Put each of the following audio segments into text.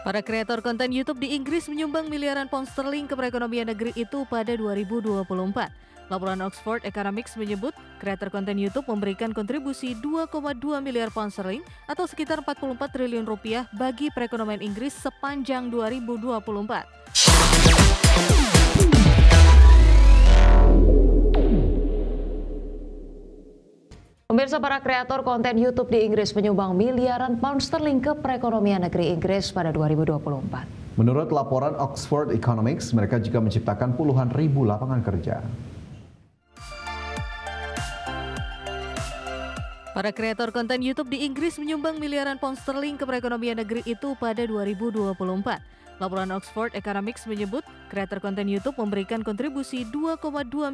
Para kreator konten YouTube di Inggris menyumbang miliaran pound sterling ke perekonomian negeri itu pada 2024. Laporan Oxford Economics menyebut kreator konten YouTube memberikan kontribusi 2,2 miliar pound sterling atau sekitar 44 triliun rupiah bagi perekonomian Inggris sepanjang 2024. Pemirsa, para kreator konten YouTube di Inggris menyumbang miliaran pound sterling ke perekonomian negeri Inggris pada 2024. Menurut laporan Oxford Economics, mereka juga menciptakan puluhan ribu lapangan kerja. Para kreator konten YouTube di Inggris menyumbang miliaran pound sterling ke perekonomian negeri itu pada 2024. Laporan Oxford Economics menyebut kreator konten YouTube memberikan kontribusi 2,2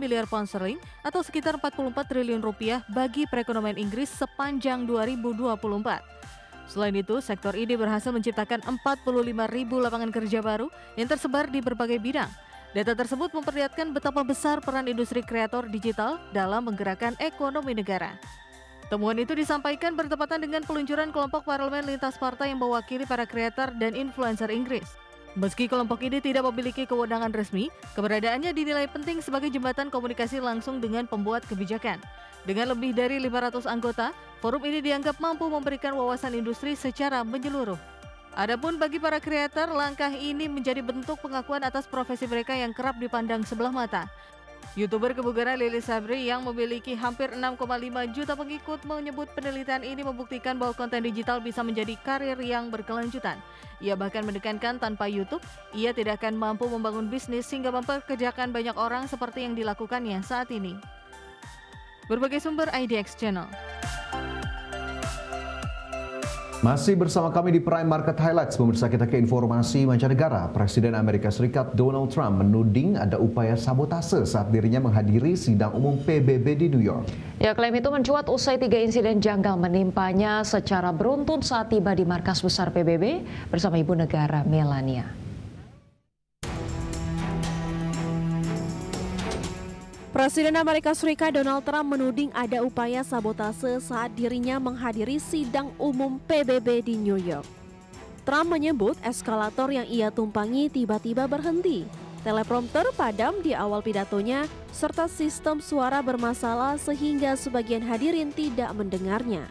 miliar pound sterling atau sekitar 44 triliun rupiah bagi perekonomian Inggris sepanjang 2024. Selain itu, sektor ini berhasil menciptakan 45 ribu lapangan kerja baru yang tersebar di berbagai bidang. Data tersebut memperlihatkan betapa besar peran industri kreator digital dalam menggerakkan ekonomi negara. Temuan itu disampaikan bertepatan dengan peluncuran kelompok parlemen lintas partai yang mewakili para kreator dan influencer Inggris. Meski kelompok ini tidak memiliki kewenangan resmi, keberadaannya dinilai penting sebagai jembatan komunikasi langsung dengan pembuat kebijakan. Dengan lebih dari 500 anggota, forum ini dianggap mampu memberikan wawasan industri secara menyeluruh. Adapun bagi para kreator, langkah ini menjadi bentuk pengakuan atas profesi mereka yang kerap dipandang sebelah mata. YouTuber kebugaran Lily Sabri yang memiliki hampir 6,5 juta pengikut menyebut penelitian ini membuktikan bahwa konten digital bisa menjadi karir yang berkelanjutan. Ia bahkan menekankan tanpa YouTube, ia tidak akan mampu membangun bisnis hingga mempekerjakan banyak orang seperti yang dilakukannya saat ini. Berbagai sumber IDX Channel. Masih bersama kami di Prime Market Highlights, pemirsa, kita ke informasi mancanegara. Presiden Amerika Serikat Donald Trump menuding ada upaya sabotase saat dirinya menghadiri sidang umum PBB di New York. Ya, klaim itu mencuat usai 3 insiden janggal menimpanya secara beruntun saat tiba di markas besar PBB bersama ibu negara Melania. Presiden Amerika Serikat Donald Trump menuding ada upaya sabotase saat dirinya menghadiri sidang umum PBB di New York. Trump menyebut eskalator yang ia tumpangi tiba-tiba berhenti, teleprompter padam di awal pidatonya, serta sistem suara bermasalah sehingga sebagian hadirin tidak mendengarnya.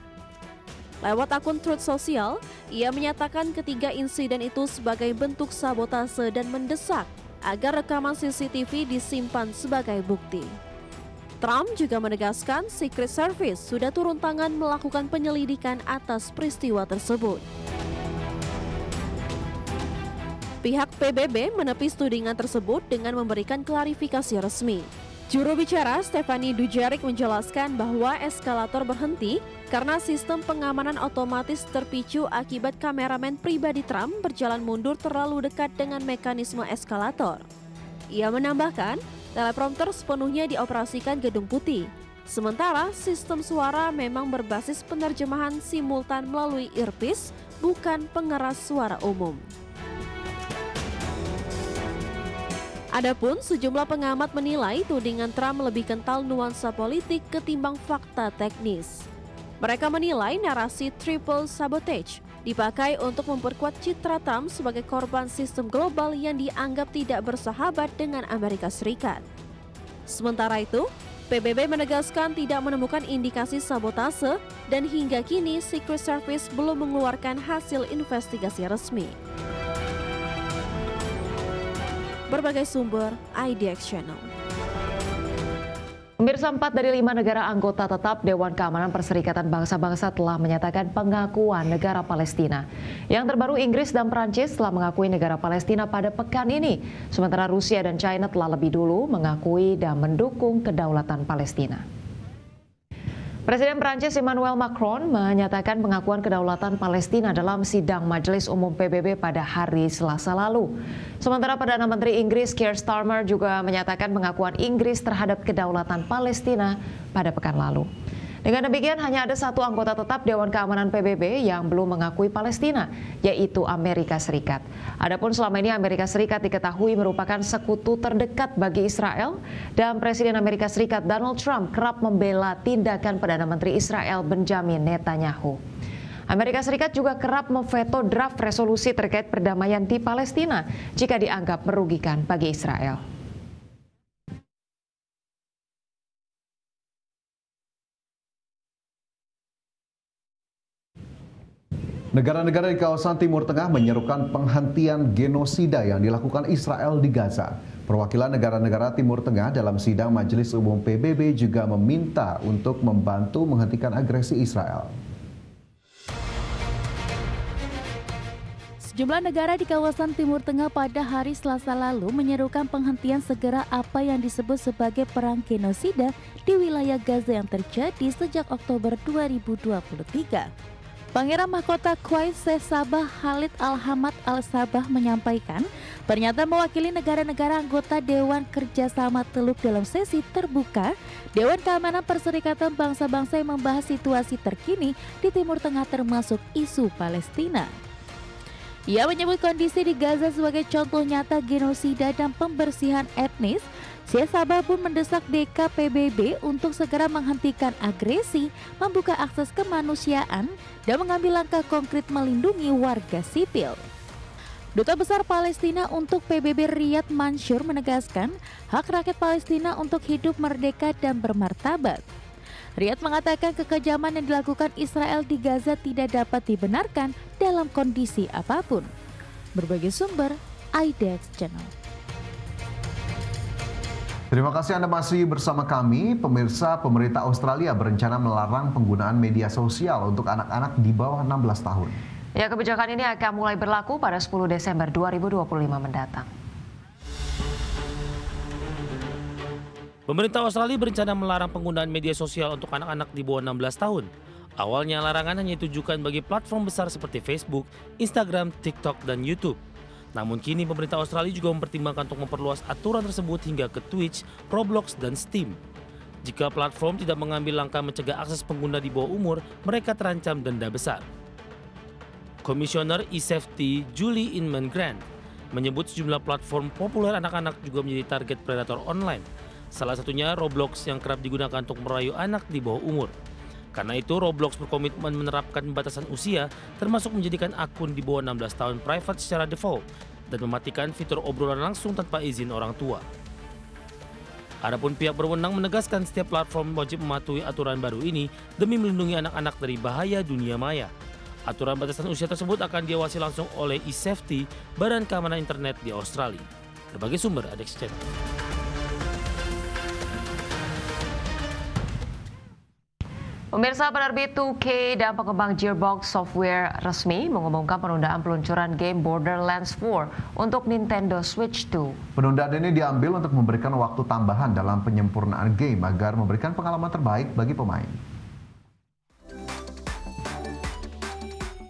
Lewat akun Truth Social, ia menyatakan ketiga insiden itu sebagai bentuk sabotase dan mendesak agar rekaman CCTV disimpan sebagai bukti. Trump juga menegaskan Secret Service sudah turun tangan melakukan penyelidikan atas peristiwa tersebut. Pihak PBB menepis tudingan tersebut dengan memberikan klarifikasi resmi. Juru bicara Stephanie Dujarric menjelaskan bahwa eskalator berhenti karena sistem pengamanan otomatis terpicu akibat kameramen pribadi Trump berjalan mundur terlalu dekat dengan mekanisme eskalator. Ia menambahkan, teleprompter sepenuhnya dioperasikan Gedung Putih. Sementara sistem suara memang berbasis penerjemahan simultan melalui earpiece, bukan pengeras suara umum. Adapun sejumlah pengamat menilai tudingan Trump lebih kental nuansa politik ketimbang fakta teknis. Mereka menilai narasi triple sabotage dipakai untuk memperkuat citra Trump sebagai korban sistem global yang dianggap tidak bersahabat dengan Amerika Serikat. Sementara itu, PBB menegaskan tidak menemukan indikasi sabotase dan hingga kini Secret Service belum mengeluarkan hasil investigasi resmi. Berbagai sumber IDX Channel. Pemirsa, 4 dari 5 negara anggota tetap Dewan Keamanan Perserikatan Bangsa-Bangsa telah menyatakan pengakuan negara Palestina. Yang terbaru, Inggris dan Prancis telah mengakui negara Palestina pada pekan ini. Sementara Rusia dan China telah lebih dulu mengakui dan mendukung kedaulatan Palestina. Presiden Prancis Emmanuel Macron menyatakan pengakuan kedaulatan Palestina dalam sidang Majelis Umum PBB pada hari Selasa lalu. Sementara Perdana Menteri Inggris Keir Starmer juga menyatakan pengakuan Inggris terhadap kedaulatan Palestina pada pekan lalu. Dengan demikian, hanya ada satu anggota tetap Dewan Keamanan PBB yang belum mengakui Palestina, yaitu Amerika Serikat. Adapun selama ini Amerika Serikat diketahui merupakan sekutu terdekat bagi Israel, dan Presiden Amerika Serikat Donald Trump kerap membela tindakan Perdana Menteri Israel Benjamin Netanyahu. Amerika Serikat juga kerap memveto draft resolusi terkait perdamaian di Palestina jika dianggap merugikan bagi Israel. Negara-negara di kawasan Timur Tengah menyerukan penghentian genosida yang dilakukan Israel di Gaza. Perwakilan negara-negara Timur Tengah dalam sidang Majelis Umum PBB juga meminta untuk membantu menghentikan agresi Israel. Sejumlah negara di kawasan Timur Tengah pada hari Selasa lalu menyerukan penghentian segera apa yang disebut sebagai perang genosida di wilayah Gaza yang terjadi sejak Oktober 2023. Pangeran Mahkota Kuwait Sheikh Sabah Khalid Al-Hamad Al-Sabah menyampaikan pernyataan mewakili negara-negara anggota Dewan Kerjasama Teluk dalam sesi terbuka Dewan Keamanan Perserikatan Bangsa-Bangsa yang membahas situasi terkini di Timur Tengah termasuk isu Palestina. Ia menyebut kondisi di Gaza sebagai contoh nyata genosida dan pembersihan etnis. Sheikh Sabah pun mendesak DKPBB untuk segera menghentikan agresi, membuka akses kemanusiaan, dan mengambil langkah konkret melindungi warga sipil. Duta Besar Palestina untuk PBB Riyad Mansyur menegaskan hak rakyat Palestina untuk hidup merdeka dan bermartabat. Riyad mengatakan kekejaman yang dilakukan Israel di Gaza tidak dapat dibenarkan dalam kondisi apapun. Berbagai sumber, IDX Channel. Terima kasih Anda masih bersama kami. Pemirsa, pemerintah Australia berencana melarang penggunaan media sosial untuk anak-anak di bawah 16 tahun. Ya, kebijakan ini akan mulai berlaku pada 10 Desember 2025 mendatang. Pemerintah Australia berencana melarang penggunaan media sosial untuk anak-anak di bawah 16 tahun. Awalnya larangan hanya ditujukan bagi platform besar seperti Facebook, Instagram, TikTok, dan YouTube. Namun kini pemerintah Australia juga mempertimbangkan untuk memperluas aturan tersebut hingga ke Twitch, Roblox, dan Steam. Jika platform tidak mengambil langkah mencegah akses pengguna di bawah umur, mereka terancam denda besar. Komisioner e-Safety Julie Inman Grant menyebut sejumlah platform populer anak-anak juga menjadi target predator online. Salah satunya Roblox yang kerap digunakan untuk merayu anak di bawah umur. Karena itu, Roblox berkomitmen menerapkan batasan usia, termasuk menjadikan akun di bawah 16 tahun private secara default, dan mematikan fitur obrolan langsung tanpa izin orang tua. Adapun pihak berwenang menegaskan setiap platform wajib mematuhi aturan baru ini demi melindungi anak-anak dari bahaya dunia maya. Aturan batasan usia tersebut akan diawasi langsung oleh e-Safety, Badan Keamanan Internet di Australia. Berbagai sumber IDX Channel. Pemirsa, penerbit 2K dan pengembang Gearbox Software resmi mengumumkan penundaan peluncuran game Borderlands 4 untuk Nintendo Switch 2. Penundaan ini diambil untuk memberikan waktu tambahan dalam penyempurnaan game agar memberikan pengalaman terbaik bagi pemain.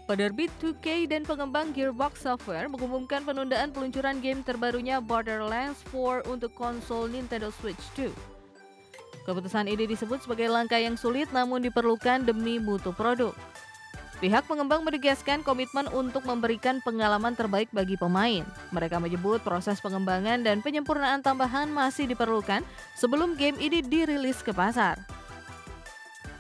Penerbit 2K dan pengembang Gearbox Software mengumumkan penundaan peluncuran game terbarunya Borderlands 4 untuk konsol Nintendo Switch 2. Keputusan ini disebut sebagai langkah yang sulit namun diperlukan demi mutu produk. Pihak pengembang menegaskan komitmen untuk memberikan pengalaman terbaik bagi pemain. Mereka menyebut proses pengembangan dan penyempurnaan tambahan masih diperlukan sebelum game ini dirilis ke pasar.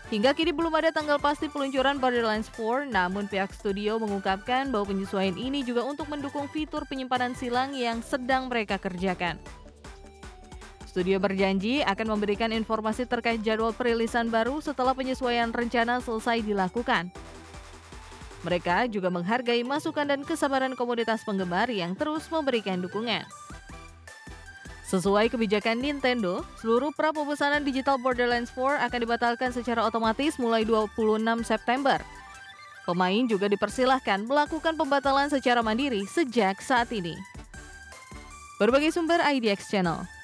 Hingga kini belum ada tanggal pasti peluncuran Borderlands 4, namun pihak studio mengungkapkan bahwa penyesuaian ini juga untuk mendukung fitur penyimpanan silang yang sedang mereka kerjakan. Studio berjanji akan memberikan informasi terkait jadwal perilisan baru setelah penyesuaian rencana selesai dilakukan. Mereka juga menghargai masukan dan kesabaran komunitas penggemar yang terus memberikan dukungan. Sesuai kebijakan Nintendo, seluruh prapemesanan digital Borderlands 4 akan dibatalkan secara otomatis mulai 26 September. Pemain juga dipersilahkan melakukan pembatalan secara mandiri sejak saat ini. Berbagai sumber IDX Channel.